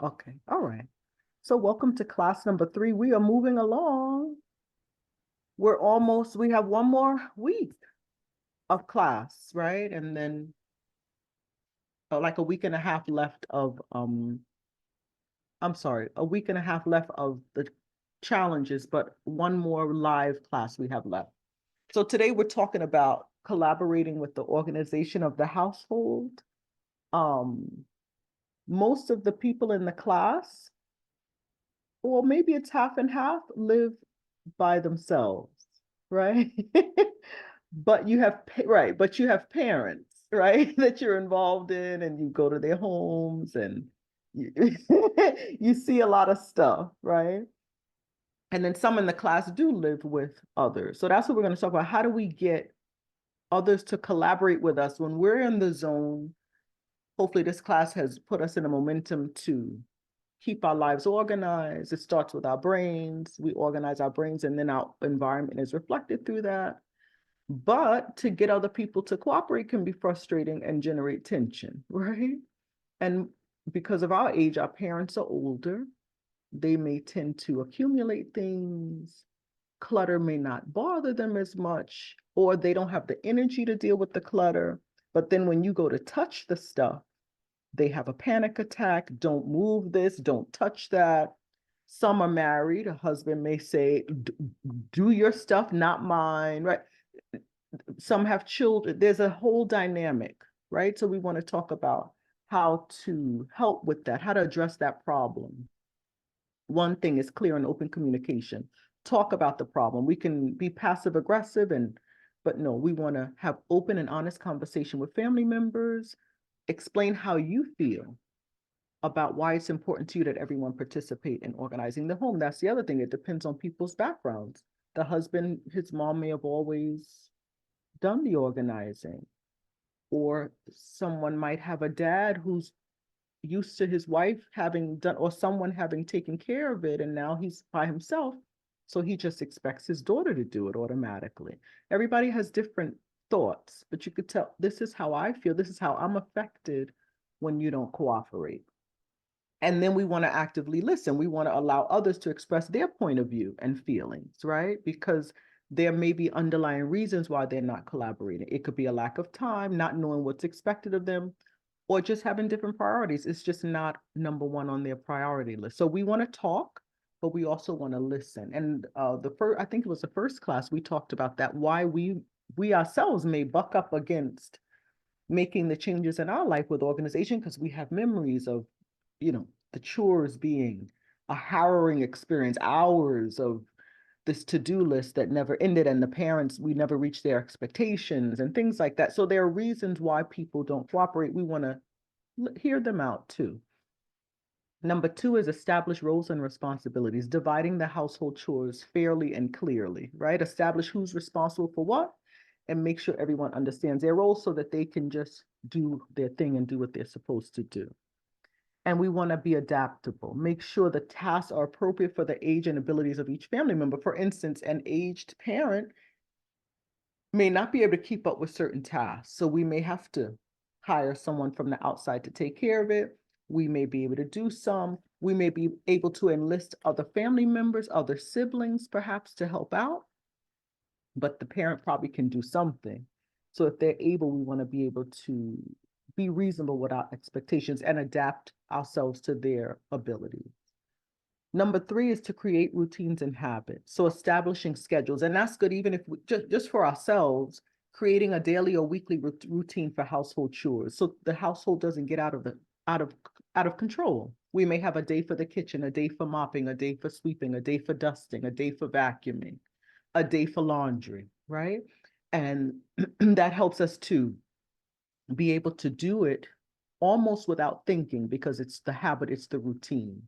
Okay, all right. So welcome to class number 3. We are moving along. We have one more week of class, right? And then like a week and a half left of, I'm sorry, a week and a half left of the challenges, but one more live class we have left. So today we're talking about collaborating with the organization of the household. Um, Most of the people in the class, or maybe it's half and half, live by themselves, right? But you have right, but you have parents, right, that you're involved in, and you go to their homes and you, you see a lot of stuff, right? And then some in the class do live with others. So that's what we're going to talk about. How do we get others to collaborate with us when we're in the zone? Hopefully, this class has put us in a momentum to keep our lives organized. It starts with our brains. We organize our brains, and then our environment is reflected through that. But to get other people to cooperate can be frustrating and generate tension, right? And because of our age, our parents are older. They may tend to accumulate things. Clutter may not bother them as much, or they don't have the energy to deal with the clutter. But then when you go to touch the stuff, they have a panic attack. Don't move this, don't touch that. Some are married. A husband may say, do your stuff, not mine, right? Some have children. There's a whole dynamic, right? So we want to talk about how to help with that, how to address that problem. One thing is clear and open communication. Talk about the problem. We can be passive aggressive but no, we want to have open and honest conversation with family members. Explain how you feel about why it's important to you that everyone participate in organizing the home. That's the other thing. It depends on people's backgrounds. The husband, his mom may have always done the organizing, or someone might have a dad who's used to his wife having done, or someone having taken care of it, and now he's by himself. So he just expects his daughter to do it automatically. Everybody has different thoughts, but you could tell, this is how I feel, this is how I'm affected when you don't cooperate. And then we want to actively listen. We want to allow others to express their point of view and feelings, right? Because there may be underlying reasons why they're not collaborating. It could be a lack of time, not knowing what's expected of them, or just having different priorities. It's just not number one on their priority list. So we want to talk, but we also want to listen. And I think it was the first class we talked about that, why we ourselves may buck up against making the changes in our life with organization, because we have memories of, the chores being a harrowing experience, hours of this to-do list that never ended, and the parents, we never reached their expectations and things like that. So there are reasons why people don't cooperate. We want to hear them out too. Number 2 is establish roles and responsibilities, dividing the household chores fairly and clearly, right? Establish who's responsible for what, and make sure everyone understands their role so that they can just do their thing and do what they're supposed to do. And we want to be adaptable. Make sure the tasks are appropriate for the age and abilities of each family member. For instance, an aged parent may not be able to keep up with certain tasks. So we may have to hire someone from the outside to take care of it. We may be able to do some. We may be able to enlist other family members, other siblings, perhaps, to help out. But the parent probably can do something. So if they're able, we want to be able to be reasonable with our expectations and adapt ourselves to their abilities. Number 3 is to create routines and habits. So establishing schedules, and that's good even if we, just for ourselves, creating a daily or weekly routine for household chores, so the household doesn't get out of control. We may have a day for the kitchen, a day for mopping, a day for sweeping, a day for dusting, a day for vacuuming, a day for laundry, right? And that helps us to be able to do it almost without thinking, because it's the habit, it's the routine.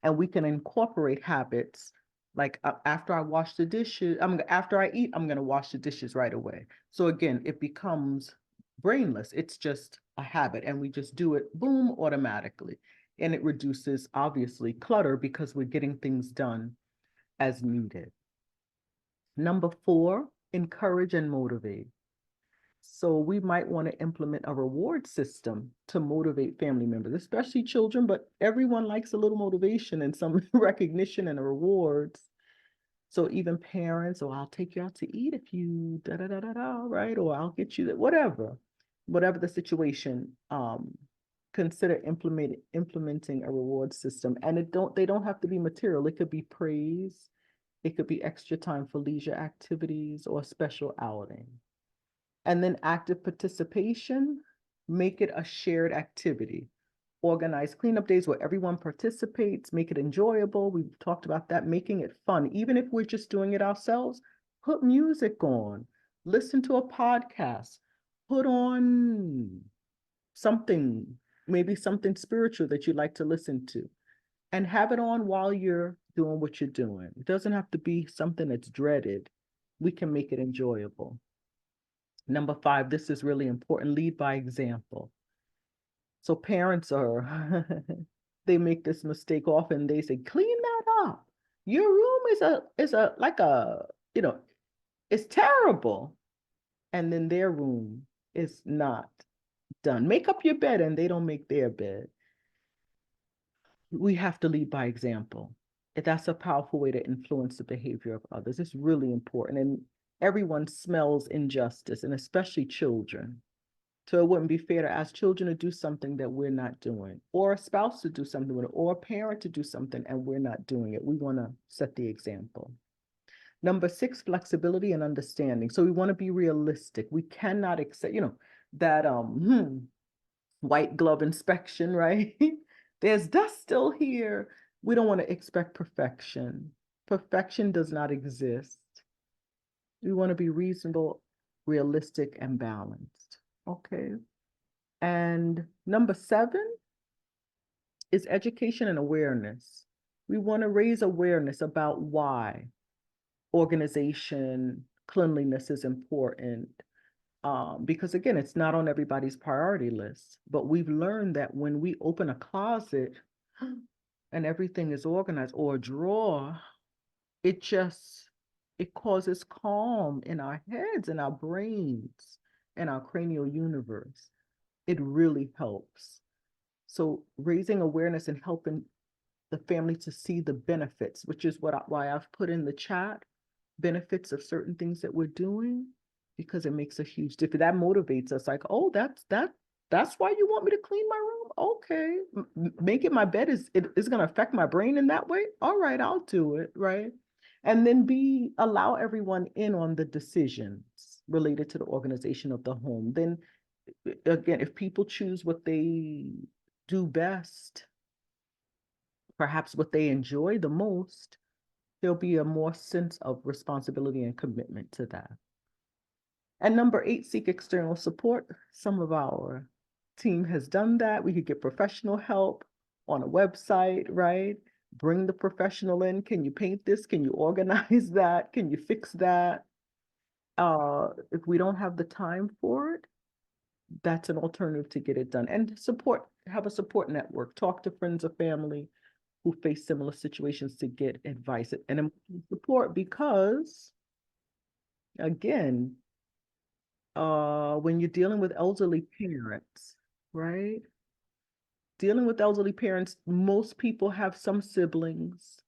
And we can incorporate habits like after I wash the dishes, after I eat, I'm going to wash the dishes right away. So again, it becomes brainless. It's just a habit, and we just do it, boom, automatically. And it reduces, obviously, clutter because we're getting things done as needed. Number 4, encourage and motivate. So we might want to implement a reward system to motivate family members, especially children, but everyone likes a little motivation and some recognition and rewards. So even parents, or I'll take you out to eat if you da da da da da, right? Or I'll get you that, whatever the situation. Consider implementing a reward system, and they don't have to be material. It could be praise, it could be extra time for leisure activities or a special outing. And then active participation, make it a shared activity. Organize cleanup days where everyone participates, make it enjoyable. We've talked about that, making it fun. Even if we're just doing it ourselves, put music on, listen to a podcast, put on something, maybe something spiritual that you like to listen to, and have it on while you're doing what you're doing. It doesn't have to be something that's dreaded. We can make it enjoyable. Number 5, this is really important, lead by example. So parents are, they make this mistake often. They say, clean that up. Your room like a, it's terrible. And then their room is not done. Make up your bed and they don't make their bed. We have to lead by example. That's a powerful way to influence the behavior of others. It's really important. And everyone smells injustice, and especially children. So it wouldn't be fair to ask children to do something that we're not doing, or a spouse to do something with it, or a parent to do something and we're not doing it. We want to set the example. Number 6, flexibility and understanding. So we want to be realistic. We cannot accept, that white glove inspection, right? There's dust still here. We don't want to expect perfection. Perfection does not exist. We want to be reasonable, realistic, and balanced. Okay. And number 7 is education and awareness. We want to raise awareness about why organization, cleanliness is important. Because again, it's not on everybody's priority list, but we've learned that when we open a closet and everything is organized, or a drawer, it causes calm in our heads, in our brains, in our cranial universe. It really helps. So raising awareness and helping the family to see the benefits, which is why I've put in the chat benefits of certain things that we're doing, because it makes a huge difference. That motivates us, like, oh, that's why you want me to clean my room? Okay. Making my bed is going to affect my brain in that way? All right, I'll do it, right? And then allow everyone in on the decisions related to the organization of the home. Then again, if people choose what they do best, perhaps what they enjoy the most, there'll be a more sense of responsibility and commitment to that. And number 8, seek external support. Some of our team has done that. We could get professional help on a website, right? Bring the professional in. Can you paint this? Can you organize that? Can you fix that? If we don't have the time for it, that's an alternative to get it done. And have a support network. Talk to friends or family who face similar situations to get advice and support, because again, when you're dealing with elderly parents, right? Dealing with elderly parents, most people have some siblings,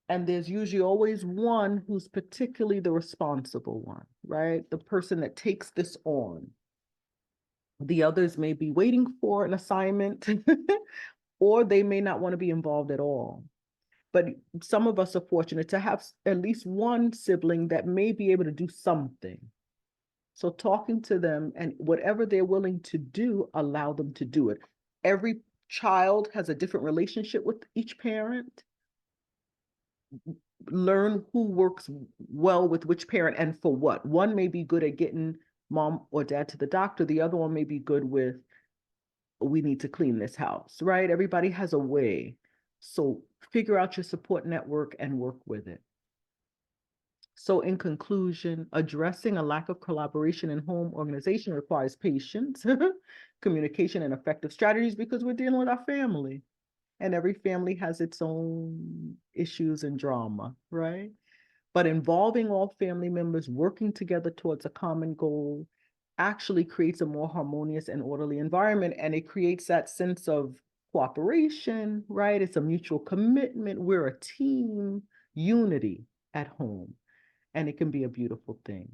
and there's usually always one who's particularly the responsible one, right? The person that takes this on. The others may be waiting for an assignment or they may not want to be involved at all. But some of us are fortunate to have at least one sibling that may be able to do something. So talking to them, and whatever they're willing to do, allow them to do it. Every child has a different relationship with each parent. Learn who works well with which parent and for what. One may be good at getting mom or dad to the doctor. The other one may be good with, we need to clean this house, right? Everybody has a way. So figure out your support network and work with it. So in conclusion, addressing a lack of collaboration in home organization requires patience, communication, and effective strategies, because we're dealing with our family. And every family has its own issues and drama, right? But involving all family members, working together towards a common goal, actually creates a more harmonious and orderly environment, and it creates that sense of cooperation, right? It's a mutual commitment. We're a team, unity at home, and it can be a beautiful thing.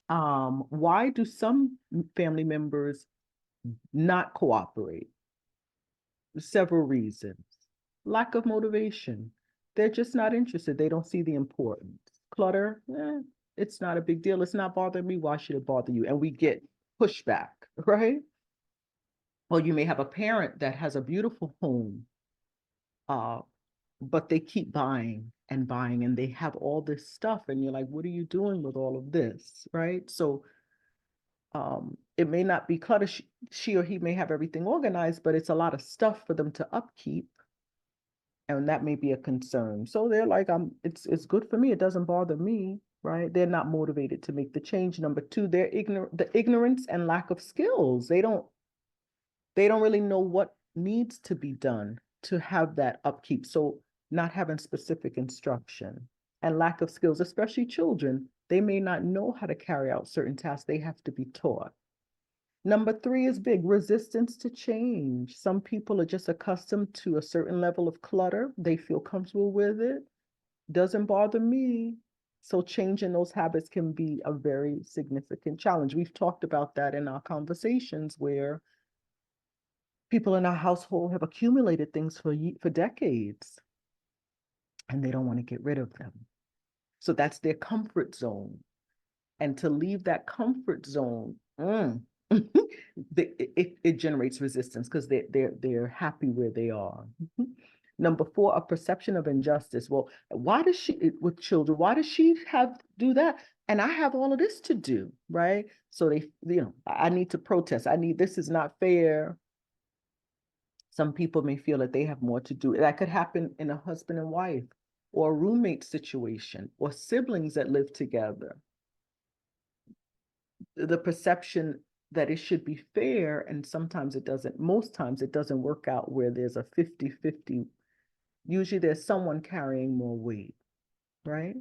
Why do some family members not cooperate? Several reasons. Lack of motivation. They're just not interested. They don't see the importance. Clutter, it's not a big deal. It's not bothering me. Why should it bother you? And we get pushback, right? Or you may have a parent that has a beautiful home, uh, but they keep buying and buying, and they have all this stuff, and you're like, what are you doing with all of this, right? So it may not be clutter. She or he may have everything organized, but it's a lot of stuff for them to upkeep, and that may be a concern. So they're like, it's good for me. It doesn't bother me, right? They're not motivated to make the change. Number two, they're ignorant, the ignorance and lack of skills. They don't really know what needs to be done to have that upkeep. So not having specific instruction and lack of skills, especially children, they may not know how to carry out certain tasks. They have to be taught. Number three is big, resistance to change. Some people are just accustomed to a certain level of clutter. They feel comfortable with it. Doesn't bother me. So changing those habits can be a very significant challenge. We've talked about that in our conversations where people in our household have accumulated things for decades, and they don't want to get rid of them. So that's their comfort zone. And to leave that comfort zone, it generates resistance because they're happy where they are. Number four, a perception of injustice. Well, why does she, with children, why does she do that? And I have all of this to do, right? So I need to protest. This is not fair. Some people may feel that they have more to do. That could happen in a husband and wife, or a roommate situation, or siblings that live together. The perception that it should be fair, and sometimes it doesn't. Most times it doesn't work out where there's a 50-50. Usually there's someone carrying more weight, right?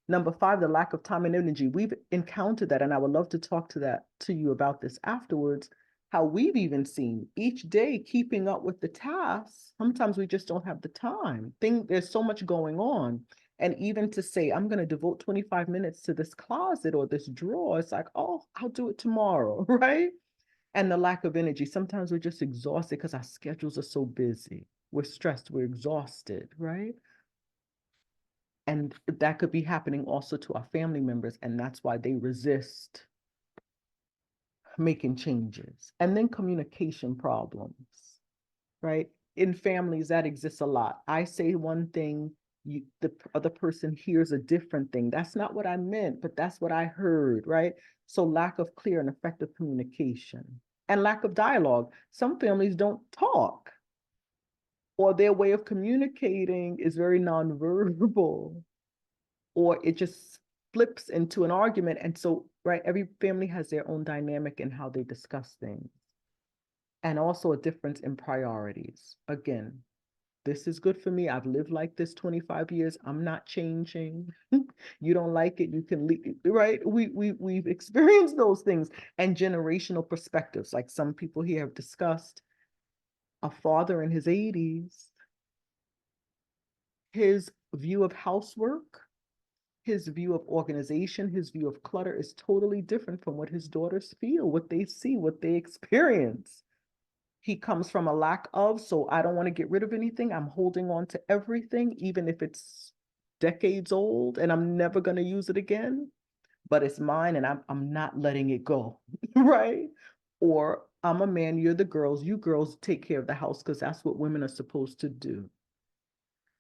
Number five, the lack of time and energy. We've encountered that, and I would love to talk to you about this afterwards, how we've even seen each day keeping up with the tasks. Sometimes we just don't have the time. There's so much going on. And even to say, I'm going to devote 25 minutes to this closet or this drawer, it's like, oh, I'll do it tomorrow, right? And the lack of energy. Sometimes we're just exhausted because our schedules are so busy. We're stressed, we're exhausted, right? And that could be happening also to our family members, and that's why they resist making changes. And then communication problems, right? In families, that exists a lot. I say one thing, the other person hears a different thing. That's not what I meant, but that's what I heard, right? So lack of clear and effective communication and lack of dialogue. Some families don't talk, or their way of communicating is very nonverbal, or it just flips into an argument. And so, right, every family has their own dynamic in how they discuss things. And also a difference in priorities. Again, this is good for me. I've lived like this 25 years. I'm not changing. You don't like it, you can leave, right? We've experienced those things. And generational perspectives. Like some people here have discussed a father in his 80s, his view of housework, his view of organization, his view of clutter is totally different from what his daughters feel, what they see, what they experience. He comes from a lack of, so I don't want to get rid of anything. I'm holding on to everything, even if it's decades old and I'm never going to use it again, but it's mine and I'm not letting it go, right? Or I'm a man, you're the girls, you girls take care of the house because that's what women are supposed to do.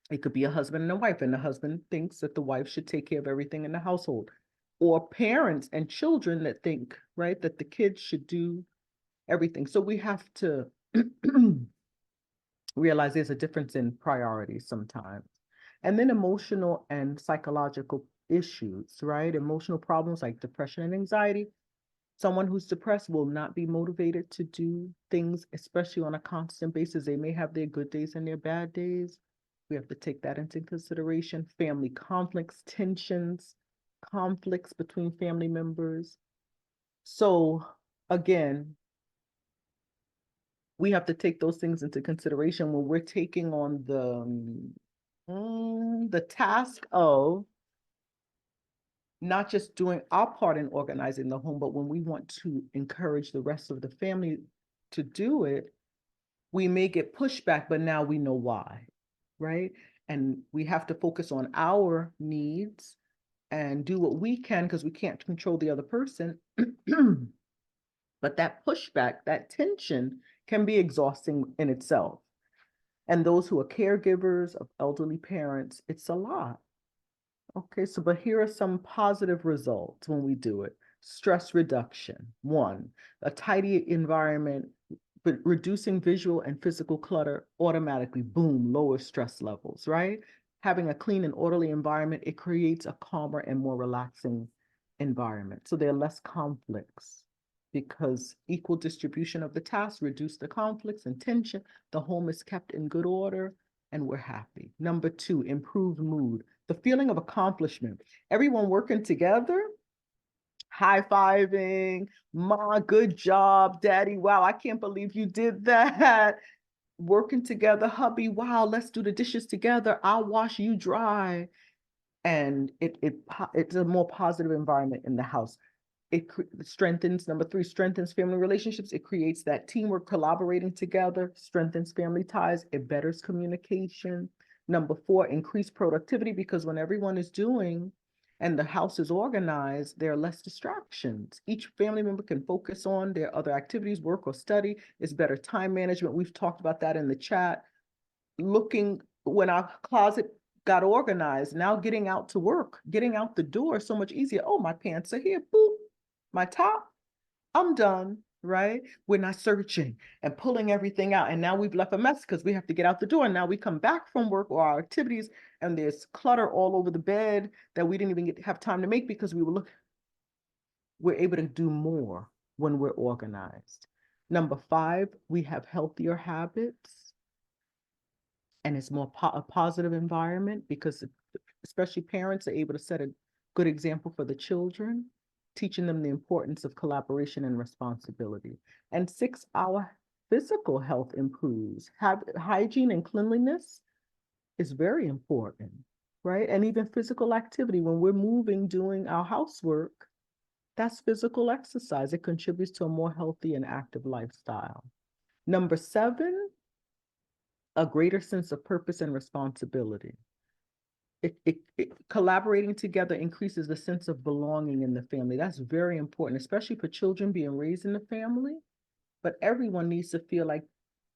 It could be a husband and a wife, and the husband thinks that the wife should take care of everything in the household. Or parents and children that think, right, that the kids should do everything. So we have to realize there's a difference in priorities sometimes. And then emotional and psychological issues, right? Emotional problems like depression and anxiety. Someone who's depressed will not be motivated to do things, especially on a constant basis. They may have their good days and their bad days. We have to take that into consideration. Family conflicts, tensions, conflicts between family members. So again, we have to take those things into consideration when we're taking on the task of not just doing our part in organizing the home, but when we want to encourage the rest of the family to do it, we may get pushback, but now we know why, right? And we have to focus on our needs and do what we can because we can't control the other person. But that pushback, that tension can be exhausting in itself. And those who are caregivers of elderly parents, it's a lot. Okay, so but here are some positive results when we do it. Stress reduction. One, a tidy environment, but reducing visual and physical clutter automatically, boom, lower stress levels, right? Having a clean and orderly environment, it creates a calmer and more relaxing environment. So there are less conflicts because equal distribution of the tasks reduce the conflicts and tension. The home is kept in good order and we're happy. Number two, improved mood. The feeling of accomplishment. Everyone working together, high-fiving, Ma, good job, Daddy, wow, I can't believe you did that. Working together, hubby, wow, let's do the dishes together. I'll wash, you dry. And it's a more positive environment in the house. It strengthens, number three, strengthens family relationships. It creates that teamwork, collaborating together, strengthens family ties. It betters communication. Number four, increased productivity, because when everyone is doing and the house is organized, there are less distractions. Each family member can focus on their other activities, work or study. It's better time management. We've talked about that in the chat. Looking when our closet got organized, now getting out to work, getting out the door so much easier. Oh, my pants are here, boop, my top, I'm done, right? We're not searching and pulling everything out. And now we've left a mess because we have to get out the door. And now we come back from work or our activities and there's clutter all over the bed that we didn't even have time to make because we're able to do more when we're organized. Number five, we have healthier habits and it's more a positive environment because especially parents are able to set a good example for the children, teaching them the importance of collaboration and responsibility. And six, our physical health improves. Hygiene and cleanliness is very important, right? And even physical activity, when we're moving, doing our housework, that's physical exercise. It contributes to a more healthy and active lifestyle. Number seven, a greater sense of purpose and responsibility. Collaborating together increases the sense of belonging in the family. That's very important, especially for children being raised in the family. But everyone needs to feel like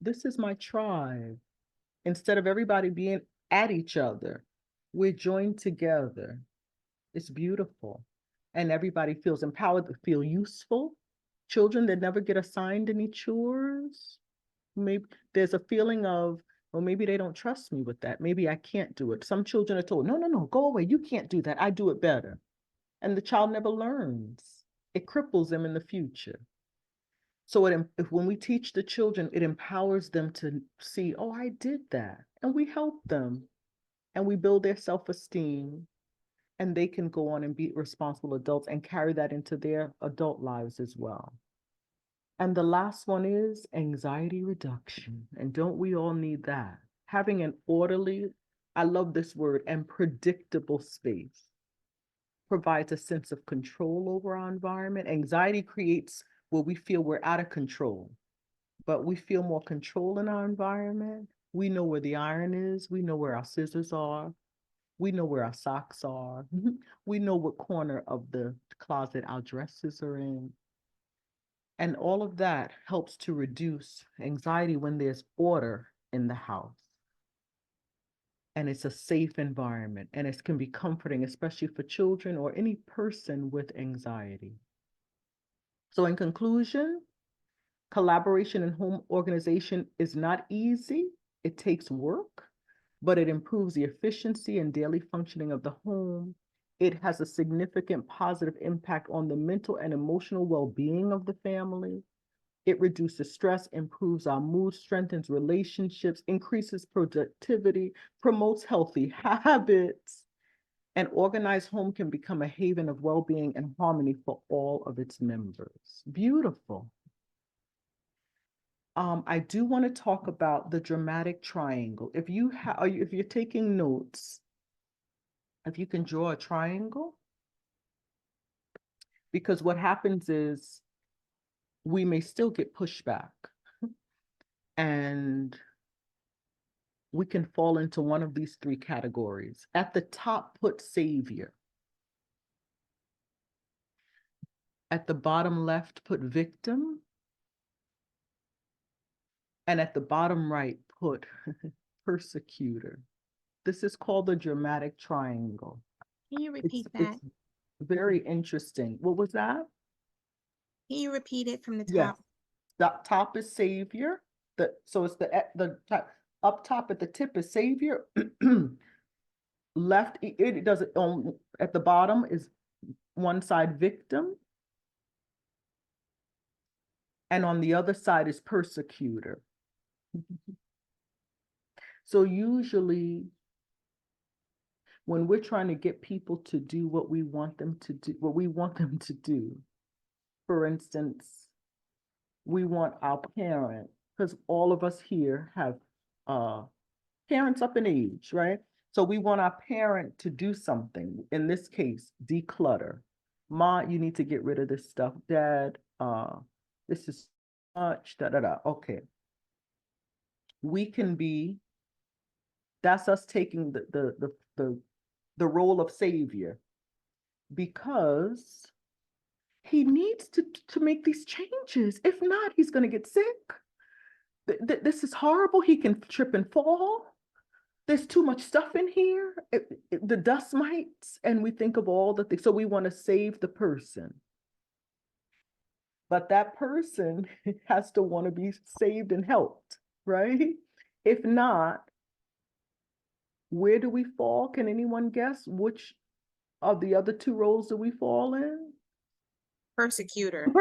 this is my tribe. Instead of everybody being at each other, we're joined together. It's beautiful. And everybody feels empowered to feel useful. Children that never get assigned any chores, maybe there's a feeling of, well, maybe they don't trust me with that. Maybe I can't do it. Some children are told, no, no, no, go away. You can't do that. I do it better. And the child never learns. It cripples them in the future. So when we teach the children, it empowers them to see, oh, I did that. And we help them and we build their self-esteem and they can go on and be responsible adults and carry that into their adult lives as well. And the last one is anxiety reduction. And don't we all need that? Having an orderly, I love this word, and predictable space provides a sense of control over our environment. Anxiety creates where we feel we're out of control, but we feel more control in our environment. We know where the iron is. We know where our scissors are. We know where our socks are. We know what corner of the closet our dresses are in. And all of that helps to reduce anxiety when there's order in the house. And it's a safe environment and it can be comforting, especially for children or any person with anxiety. So in conclusion, collaboration in home organization is not easy. It takes work, but it improves the efficiency and daily functioning of the home. It has a significant positive impact on the mental and emotional well-being of the family. It reduces stress, improves our mood, strengthens relationships, increases productivity, promotes healthy habits, An organized home can become a haven of well-being and harmony for all of its members. Beautiful. I do want to talk about the dramatic triangle. If you're taking notes, if you can draw a triangle, because what happens is we may still get pushback and we can fall into one of these three categories. At the top, put savior. At the bottom left, put victim. And at the bottom right, put persecutor. This is called the dramatic triangle. Can you repeat that? It's very interesting. What was that? Can you repeat it from the Yes. top? The top is savior. So it's the top, up top at the tip is savior. Left, it does it on at the bottom is one side victim. And on the other side is persecutor. So usually when we're trying to get people to do what we want them to do, for instance, we want our parent, because all of us here have parents up in age, right? So we want our parent to do something. In this case, declutter. Ma, you need to get rid of this stuff. Dad, this is much, da da da. Okay. We can be, that's us taking the role of savior, because he needs to make these changes. If not, he's going to get sick. This is horrible. He can trip and fall. There's too much stuff in here. The dust mites, and we think of all the things. So we want to save the person. But that person has to want to be saved and helped, right? If not, where do we fall? Can anyone guess which of the other two roles do we fall in? Persecutor.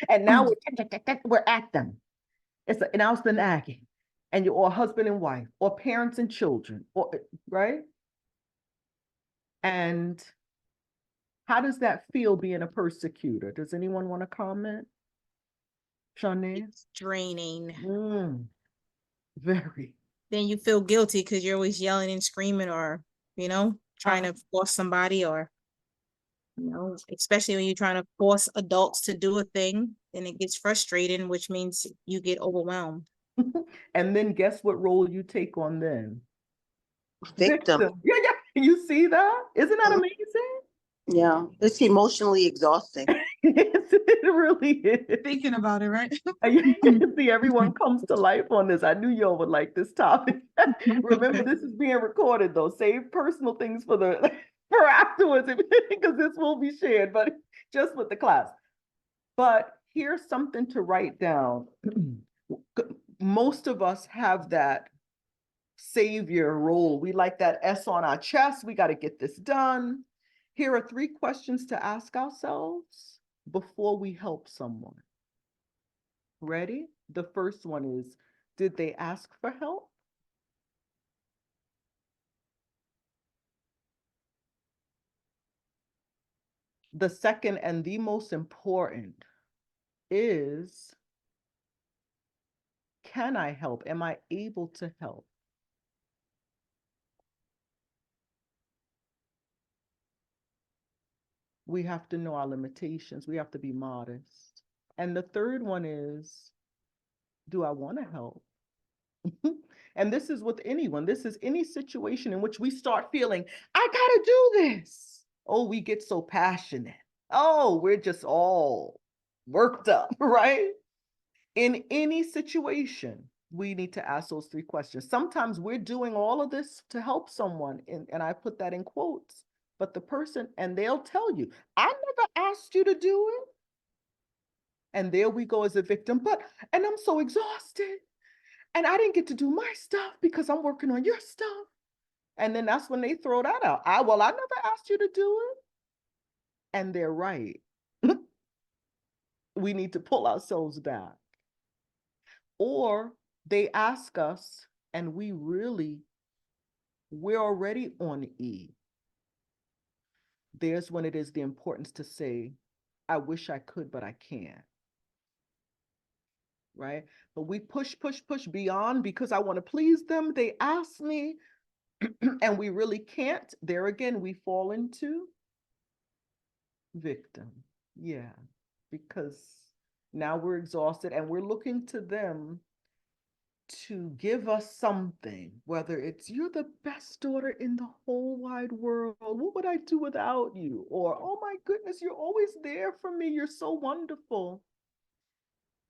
And now we're at them. Now it's the nagging, and you're or husband and wife, or parents and children, or right? And how does that feel being a persecutor? Does anyone want to comment? Shanae? It's draining. Very. Then you feel guilty because you're always yelling and screaming, or trying to force somebody, or especially when you're trying to force adults to do a thing, then it gets frustrating, which means you get overwhelmed. And then guess what role you take on then? Victim. Yeah, yeah. You see that? Isn't that amazing? Yeah, it's emotionally exhausting. It really is. Thinking about it, right? See, everyone comes to life on this. I knew y'all would like this topic. Remember, this is being recorded though. Save personal things for for afterwards, because this will be shared, but just with the class. But here's something to write down. Most of us have that savior role. We like that S on our chest. We got to get this done. Here are 3 questions to ask ourselves before we help someone. Ready? The first one is, did they ask for help? The second and the most important is, can I help? Am I able to help? We have to know our limitations. We have to be modest. And the third one is, do I want to help? And this is with anyone. This is any situation in which we start feeling, I gotta do this. Oh, we get so passionate. Oh, we're just all worked up, right? In any situation, we need to ask those 3 questions. Sometimes we're doing all of this to help someone, and I put that in quotes, but the person, and they'll tell you, I never asked you to do it. And there we go as a victim, and I'm so exhausted. And I didn't get to do my stuff because I'm working on your stuff. And then that's when they throw that out. I never asked you to do it. And they're right. We need to pull ourselves back. Or they ask us and we really we're already on E. There's when it is the importance to say, I wish I could, but I can't. Right? But we push beyond because I want to please them. They ask me, and we really can't. There again, we fall into victim. Yeah, because now we're exhausted and we're looking to them to give us something, whether it's you're the best daughter in the whole wide world. What would I do without you? Or, oh my goodness, you're always there for me. You're so wonderful.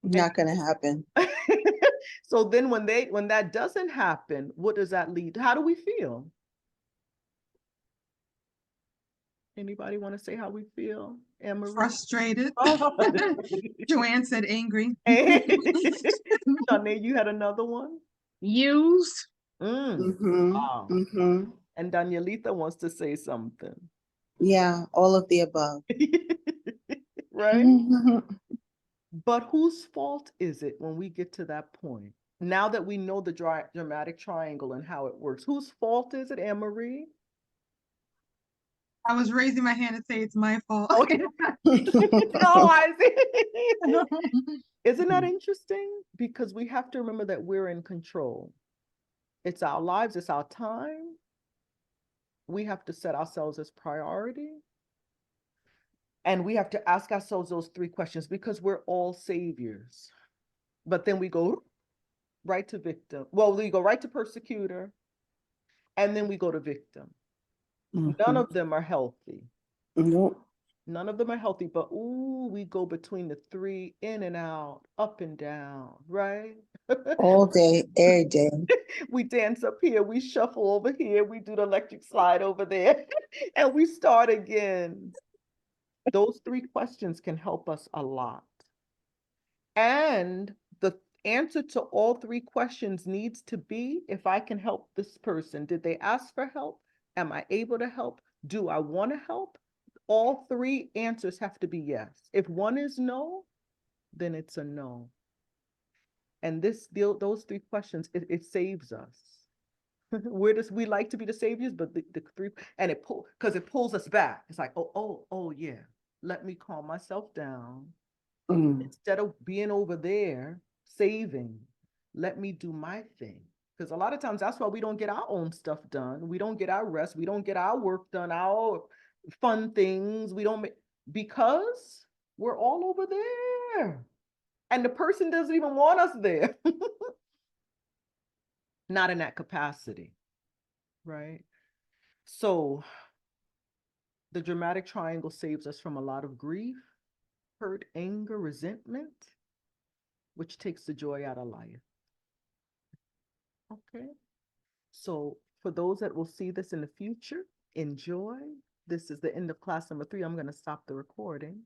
Not gonna happen. So then when that doesn't happen, what does that lead to? How do we feel? Anybody want to say how we feel? Anne-Marie? Frustrated. Oh. Joanne said angry. Shanae, you had another one? Used. Wow. Mm-hmm. And Danielita wants to say something. Yeah, all of the above. Right? Mhm. But whose fault is it when we get to that point? Now that we know the dramatic triangle and how it works, whose fault is it, Anne-Marie? I was raising my hand to say it's my fault. Okay. No, I see. Isn't that interesting? Because we have to remember that we're in control. It's our lives, it's our time. We have to set ourselves as priority. And we have to ask ourselves those 3 questions because we're all saviors. But then we go right to victim. Well, we go right to persecutor, and then we go to victim. None of them are healthy. Nope. None of them are healthy, but ooh, we go between the 3, in and out, up and down, right? All day, every day. We dance up here, we shuffle over here, we do the electric slide over there, and we start again. Those 3 questions can help us a lot. And the answer to all 3 questions needs to be, if I can help this person, did they ask for help? Am I able to help? Do I want to help? All 3 answers have to be yes. If one is no, then it's a no. And those 3 questions, it saves us. We like to be the saviors, but the 3, and it pulls us back. It's like, oh yeah, let me calm myself down. Instead of being over there saving, let me do my thing. Because a lot of times that's why we don't get our own stuff done. We don't get our rest. We don't get our work done, our fun things. We don't because we're all over there. And the person doesn't even want us there. Not in that capacity, right? So the dramatic triangle saves us from a lot of grief, hurt, anger, resentment, which takes the joy out of life. Okay. So for those that will see this in the future, enjoy. This is the end of class number 3. I'm going to stop the recording.